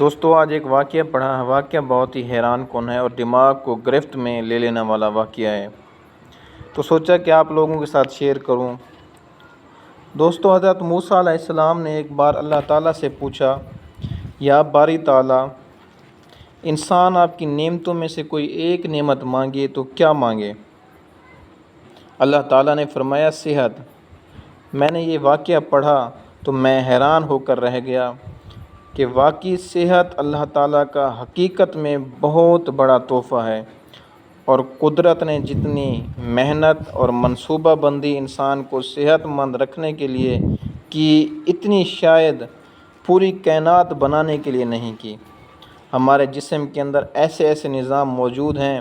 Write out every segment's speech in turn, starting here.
دوستو آج ایک واقعہ پڑھا ہے۔ واقعہ بہت ہی حیران کن ہے اور دماغ کو گرفت میں لے لینے والا واقعہ ہے، تو سوچا کہ آپ لوگوں کے ساتھ شیئر کروں۔ دوستو حضرت موسیٰ علیہ السلام نے ایک بار اللہ تعالیٰ سے پوچھا، یا باری تعالیٰ، انسان آپ کی نعمتوں میں سے کوئی ایک نعمت مانگے تو کیا مانگے؟ اللہ تعالیٰ نے فرمایا صحت۔ میں نے یہ واقعہ پڑھا تو میں حیران ہو کر رہ گیا کہ واقعی صحت اللہ تعالیٰ کا حقیقت میں بہت بڑا تحفہ ہے، اور قدرت نے جتنی محنت اور منصوبہ بندی انسان کو صحت مند رکھنے کے لیے کی، اتنی شاید پوری کائنات بنانے کے لیے نہیں کی۔ ہمارے جسم کے اندر ایسے نظام موجود ہیں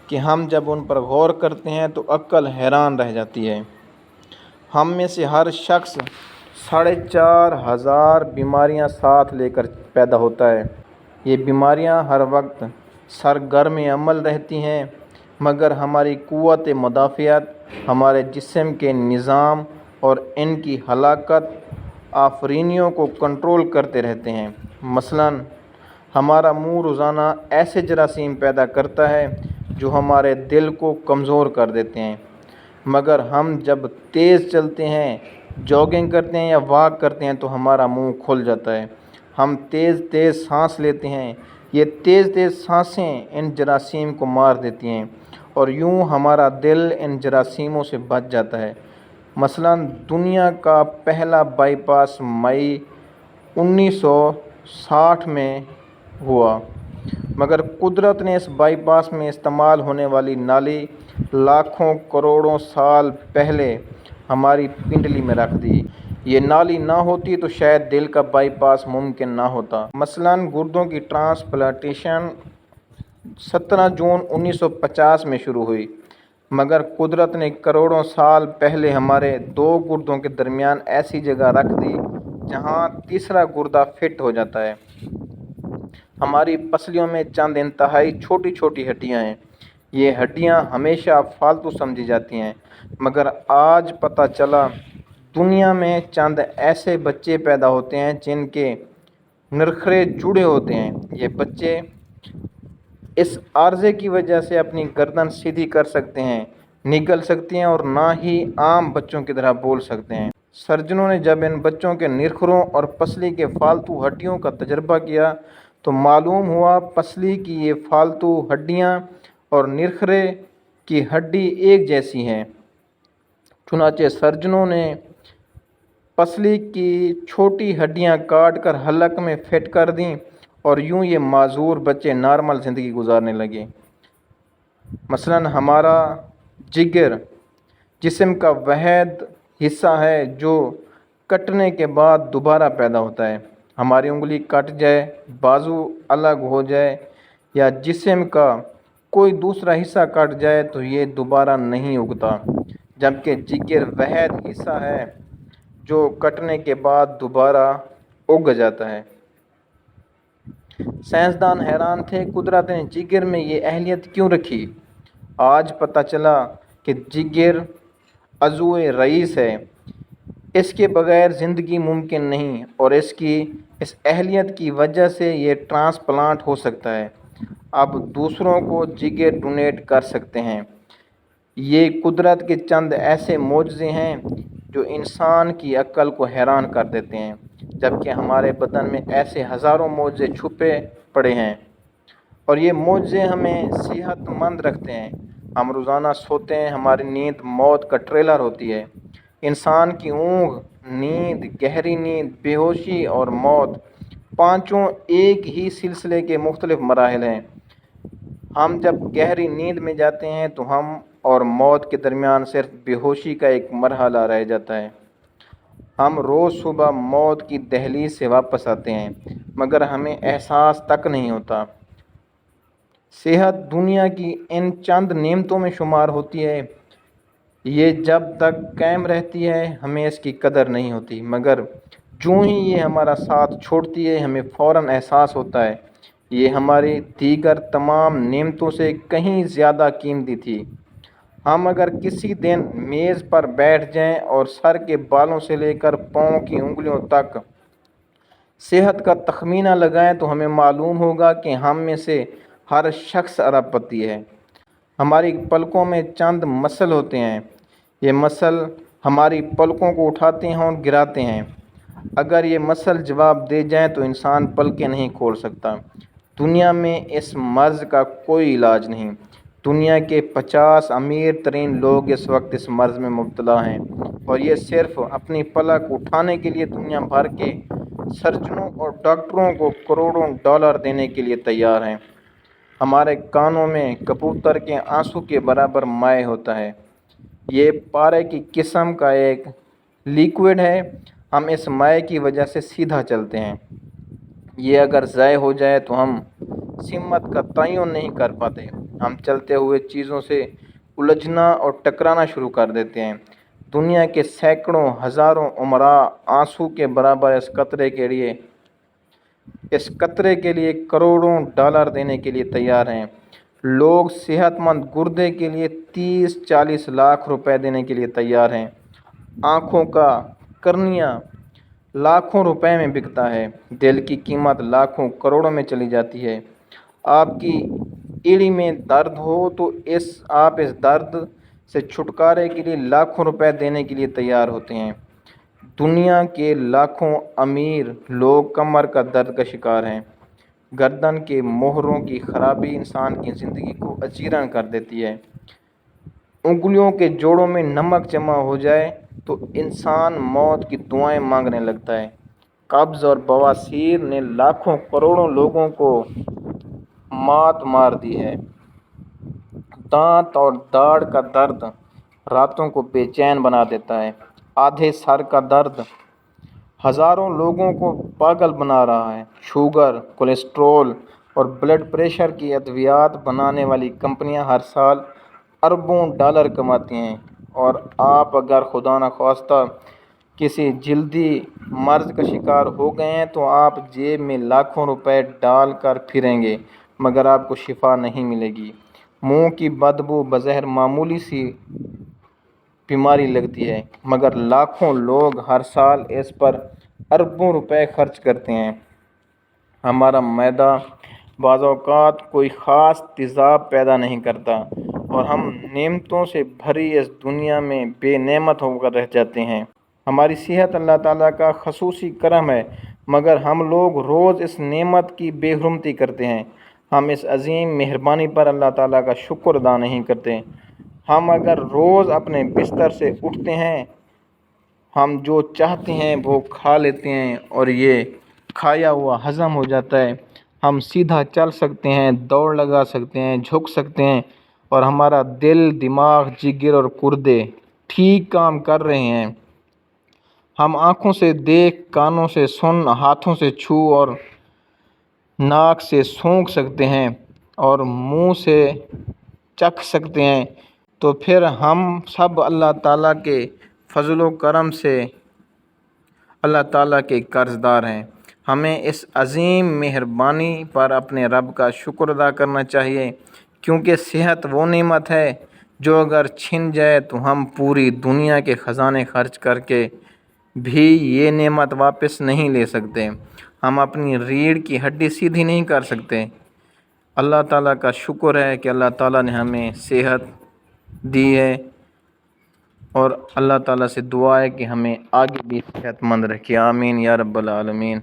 کہ ہم جب ان پر غور کرتے ہیں تو عقل حیران رہ جاتی ہے۔ ہم میں سے ہر شخص 4,500 بیماریاں ساتھ لے کر پیدا ہوتا ہے۔ یہ بیماریاں ہر وقت سرگرم عمل رہتی ہیں، مگر ہماری قوت مدافعت، ہمارے جسم کے نظام اور ان کی ہلاکت آفرینیوں کو کنٹرول کرتے رہتے ہیں۔ مثلاً ہمارا منہ روزانہ ایسے جراثیم پیدا کرتا ہے جو ہمارے دل کو کمزور کر دیتے ہیں، مگر ہم جب تیز چلتے ہیں، جاگنگ کرتے ہیں یا واک کرتے ہیں تو ہمارا منہ کھل جاتا ہے۔ ہم تیز سانس لیتے ہیں، یہ تیز سانسیں ان جراثیم کو مار دیتی ہیں، اور یوں ہمارا دل ان جراثیموں سے بچ جاتا ہے۔ مثلاً دنیا کا پہلا بائی پاس مئی 1960 میں ہوا، مگر قدرت نے اس بائی پاس میں استعمال ہونے والی نالی لاکھوں کروڑوں سال پہلے ہماری پنڈلی میں رکھ دی۔ یہ نالی نہ ہوتی تو شاید دل کا بائی پاس ممکن نہ ہوتا۔ مثلاً گردوں کی ٹرانسپلانٹیشن 17 جون 1950 میں شروع ہوئی، مگر قدرت نے کروڑوں سال پہلے ہمارے 2 گردوں کے درمیان ایسی جگہ رکھ دی جہاں تیسرا گردہ فٹ ہو جاتا ہے۔ ہماری پسلیوں میں چند انتہائی چھوٹی ہڈیاں ہیں۔ یہ ہڈیاں ہمیشہ فالتو سمجھی جاتی ہیں، مگر آج پتہ چلا دنیا میں چند ایسے بچے پیدا ہوتے ہیں جن کے نرخرے جڑے ہوتے ہیں۔ یہ بچے اس عارضے کی وجہ سے اپنی گردن سیدھی کر سکتے ہیں، نگل سکتے ہیں، اور نہ ہی عام بچوں کی طرح بول سکتے ہیں۔ سرجنوں نے جب ان بچوں کے نرخروں اور پسلی کے فالتو ہڈیوں کا تجربہ کیا تو معلوم ہوا پسلی کی یہ فالتو ہڈیاں اور نرخرے کی ہڈی ایک جیسی ہیں۔ چنانچہ سرجنوں نے پسلی کی چھوٹی ہڈیاں کاٹ کر حلق میں فٹ کر دیں، اور یوں یہ معذور بچے نارمل زندگی گزارنے لگے۔ مثلاً ہمارا جگر جسم کا واحد حصہ ہے جو کٹنے کے بعد دوبارہ پیدا ہوتا ہے۔ ہماری انگلی کٹ جائے، بازو الگ ہو جائے یا جسم کا کوئی دوسرا حصہ کٹ جائے تو یہ دوبارہ نہیں اگتا، جبکہ جگر واحد حصہ ہے جو کٹنے کے بعد دوبارہ اگ جاتا ہے۔ سائنسدان حیران تھے، قدرت نے جگر میں یہ اہلیت کیوں رکھی؟ آج پتہ چلا کہ جگر عضو رئیس ہے، اس کے بغیر زندگی ممکن نہیں، اور اس کی اس اہلیت کی وجہ سے یہ ٹرانسپلانٹ ہو سکتا ہے۔ اب دوسروں کو جگر ڈونیٹ کر سکتے ہیں۔ یہ قدرت کے چند ایسے معجزے ہیں جو انسان کی عقل کو حیران کر دیتے ہیں، جبکہ ہمارے بدن میں ایسے ہزاروں معجزے چھپے پڑے ہیں، اور یہ معجزے ہمیں صحت مند رکھتے ہیں۔ ہم روزانہ سوتے ہیں، ہماری نیند موت کا ٹریلر ہوتی ہے۔ انسان کی اونگ، نیند، گہری نیند، بے ہوشی اور موت، پانچوں ایک ہی سلسلے کے مختلف مراحل ہیں۔ ہم جب گہری نیند میں جاتے ہیں تو ہم اور موت کے درمیان صرف بے ہوشی کا ایک مرحلہ رہ جاتا ہے۔ ہم روز صبح موت کی دہلیز سے واپس آتے ہیں، مگر ہمیں احساس تک نہیں ہوتا۔ صحت دنیا کی ان چند نعمتوں میں شمار ہوتی ہے۔ یہ جب تک قائم رہتی ہے ہمیں اس کی قدر نہیں ہوتی، مگر جوں ہی یہ ہمارا ساتھ چھوڑتی ہے ہمیں فوراً احساس ہوتا ہے یہ ہماری دیگر تمام نعمتوں سے کہیں زیادہ قیمتی تھی۔ ہم اگر کسی دن میز پر بیٹھ جائیں اور سر کے بالوں سے لے کر پاؤں کی انگلیوں تک صحت کا تخمینہ لگائیں تو ہمیں معلوم ہوگا کہ ہم میں سے ہر شخص ارب پتی ہے۔ ہماری پلکوں میں چند مسل ہوتے ہیں، یہ مسل ہماری پلکوں کو اٹھاتے ہیں اور گراتے ہیں۔ اگر یہ مسل جواب دے جائیں تو انسان پلکیں نہیں کھول سکتا۔ دنیا میں اس مرض کا کوئی علاج نہیں۔ دنیا کے 50 امیر ترین لوگ اس وقت اس مرض میں مبتلا ہیں، اور یہ صرف اپنی پلک اٹھانے کے لیے دنیا بھر کے سرجنوں اور ڈاکٹروں کو کروڑوں ڈالر دینے کے لیے تیار ہیں۔ ہمارے کانوں میں کبوتر کے آنسو کے برابر مائع ہوتا ہے۔ یہ پارے کی قسم کا ایک لیکوڈ ہے۔ ہم اس مائع کی وجہ سے سیدھا چلتے ہیں۔ یہ اگر ضائع ہو جائے تو ہم سمت کا تعین نہیں کر پاتے۔ ہم چلتے ہوئے چیزوں سے الجھنا اور ٹکرانا شروع کر دیتے ہیں۔ دنیا کے سینکڑوں ہزاروں عمراء آنسو کے برابر اس قطرے کے لیے کروڑوں ڈالر دینے کے لیے تیار ہیں۔ لوگ صحت مند گردے کے لیے 30-40 لاکھ روپے دینے کے لیے تیار ہیں۔ آنکھوں کا کرنیا لاکھوں روپے میں بکتا ہے۔ دل کی قیمت لاکھوں کروڑوں میں چلی جاتی ہے۔ آپ کی ایڑی میں درد ہو تو آپ اس درد سے چھٹکارے کے لیے لاکھوں روپے دینے کے لیے تیار ہوتے ہیں۔ دنیا کے لاکھوں امیر لوگ کمر کا درد کا شکار ہیں۔ گردن کے موہروں کی خرابی انسان کی زندگی کو اجیرن کر دیتی ہے۔ انگلیوں کے جوڑوں میں نمک جمع ہو جائے تو انسان موت کی دعائیں مانگنے لگتا ہے۔ قبض اور بواسیر نے لاکھوں کروڑوں لوگوں کو مات مار دی ہے۔ دانت اور داڑھ کا درد راتوں کو بے چین بنا دیتا ہے۔ آدھے سر کا درد ہزاروں لوگوں کو پاگل بنا رہا ہے۔ شوگر، کولیسٹرول اور بلڈ پریشر کی ادویات بنانے والی کمپنیاں ہر سال اربوں ڈالر کماتی ہیں، اور آپ اگر خدا نخواستہ کسی جلدی مرض کا شکار ہو گئے ہیں تو آپ جیب میں لاکھوں روپے ڈال کر پھریں گے مگر آپ کو شفا نہیں ملے گی۔ منہ کی بدبو بظاہر معمولی سی بیماری لگتی ہے، مگر لاکھوں لوگ ہر سال اس پر اربوں روپے خرچ کرتے ہیں۔ ہمارا معدہ بعض اوقات کوئی خاص تیزاب پیدا نہیں کرتا، اور ہم نعمتوں سے بھری اس دنیا میں بے نعمت ہو کر رہ جاتے ہیں۔ ہماری صحت اللہ تعالیٰ کا خصوصی کرم ہے، مگر ہم لوگ روز اس نعمت کی بے حرمتی کرتے ہیں۔ ہم اس عظیم مہربانی پر اللہ تعالیٰ کا شکر ادا نہیں کرتے۔ ہم اگر روز اپنے بستر سے اٹھتے ہیں، ہم جو چاہتے ہیں وہ کھا لیتے ہیں اور یہ کھایا ہوا ہضم ہو جاتا ہے۔ ہم سیدھا چل سکتے ہیں، دوڑ لگا سکتے ہیں، جھک سکتے ہیں، اور ہمارا دل، دماغ، جگر اور گردے ٹھیک کام کر رہے ہیں۔ ہم آنکھوں سے دیکھ، کانوں سے سن، ہاتھوں سے چھو اور ناک سے سونگھ سکتے ہیں اور منہ سے چکھ سکتے ہیں، تو پھر ہم سب اللہ تعالیٰ کے فضل و کرم سے اللہ تعالیٰ کے قرض دار ہیں۔ ہمیں اس عظیم مہربانی پر اپنے رب کا شکر ادا کرنا چاہیے، کیونکہ صحت وہ نعمت ہے جو اگر چھن جائے تو ہم پوری دنیا کے خزانے خرچ کر کے بھی یہ نعمت واپس نہیں لے سکتے۔ ہم اپنی ریڑھ کی ہڈی سیدھی نہیں کر سکتے۔ اللہ تعالیٰ کا شکر ہے کہ اللہ تعالیٰ نے ہمیں صحت دی ہے، اور اللہ تعالیٰ سے دعا ہے کہ ہمیں آگے بھی صحت مند رکھے۔ آمین یا رب العالمین۔